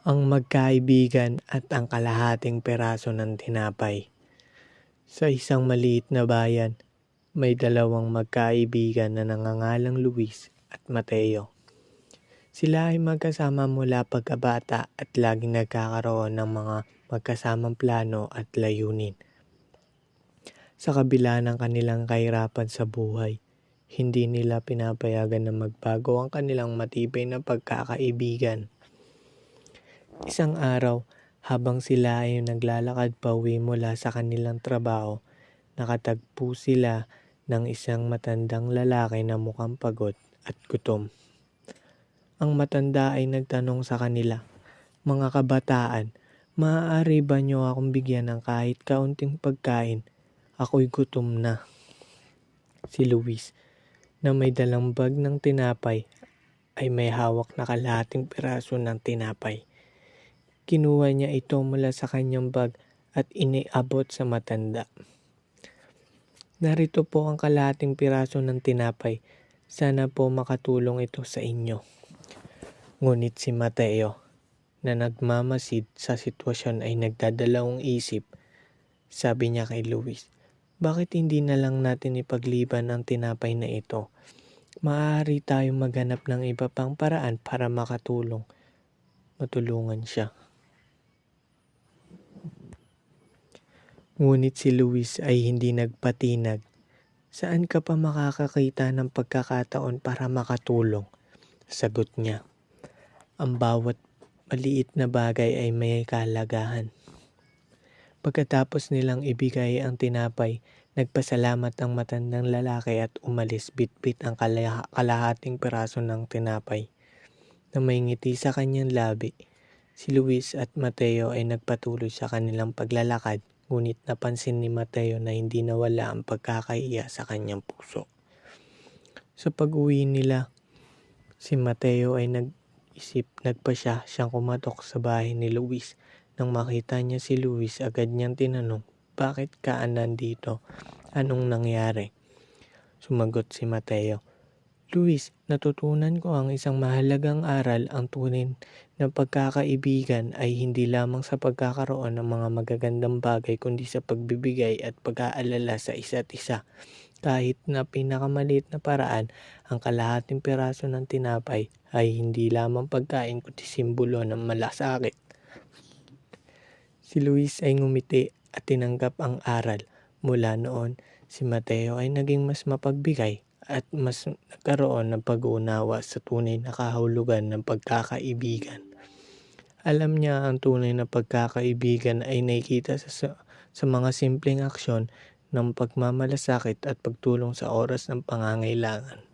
Ang magkaibigan at ang kalahating peraso ng tinapay. Sa isang maliit na bayan, may dalawang magkaibigan na nangangalang Luis at Mateo. Sila ay magkasama mula pagkabata at laging nagkakaroon ng mga magkasamang plano at layunin. Sa kabila ng kanilang kahirapan sa buhay, hindi nila pinapayagan na magbago ang kanilang matibay na pagkakaibigan. Isang araw, habang sila ay naglalakad pauwi mula sa kanilang trabaho, nakatagpo sila ng isang matandang lalaki na mukhang pagod at gutom. Ang matanda ay nagtanong sa kanila, "Mga kabataan, maaari ba niyo akong bigyan ng kahit kaunting pagkain? Ako'y gutom na." Si Luis, na may dalang bag ng tinapay, ay may hawak na kalahating piraso ng tinapay. Kinuha niya ito mula sa kanyang bag at iniabot sa matanda. "Narito po ang kalahating piraso ng tinapay. Sana po makatulong ito sa inyo." Ngunit si Mateo, na nagmamasid sa sitwasyon, ay nagdadalawang isip. Sabi niya kay Luis, "Bakit hindi na lang natin ipagliban ang tinapay na ito? Maaari tayong maghanap ng iba pang paraan para matulungan siya." Ngunit si Luis ay hindi nagpatinag. "Saan ka pa makakakita ng pagkakataon para makatulong?" Sagot niya. "Ang bawat maliit na bagay ay may kahalagahan." Pagkatapos nilang ibigay ang tinapay, nagpasalamat ang matandang lalaki at umalis, bitbit ang kalahating piraso ng tinapay na may ngiti sa kanyang labi. Si Luis at Mateo ay nagpatuloy sa kanilang paglalakad, ngunit napansin ni Mateo na hindi nawala ang pagkakahiya sa kanyang puso. Sa pag-uwi nila, si Mateo ay nagpasya siyang kumatok sa bahay ni Luis. Nang makita niya si Luis, agad niyang tinanong, "Bakit ka nandito? Anong nangyari?" Sumagot si Mateo, "Luis, natutunan ko ang isang mahalagang aral. Ang tunay na pagkakaibigan ay hindi lamang sa pagkakaroon ng mga magagandang bagay, kundi sa pagbibigay at pag-aalala sa isa't isa. Kahit na pinakamaliit na paraan, ang kalahating piraso ng tinapay ay hindi lamang pagkain kundi simbolo ng malasakit." Si Luis ay ngumiti at tinanggap ang aral. Mula noon, si Mateo ay naging mas mapagbigay at mas nagkaroon ng pag-uunawa sa tunay na kahulugan ng pagkakaibigan. Alam niya ang tunay na pagkakaibigan ay nakikita sa mga simpleng aksyon ng pagmamalasakit at pagtulong sa oras ng pangangailangan.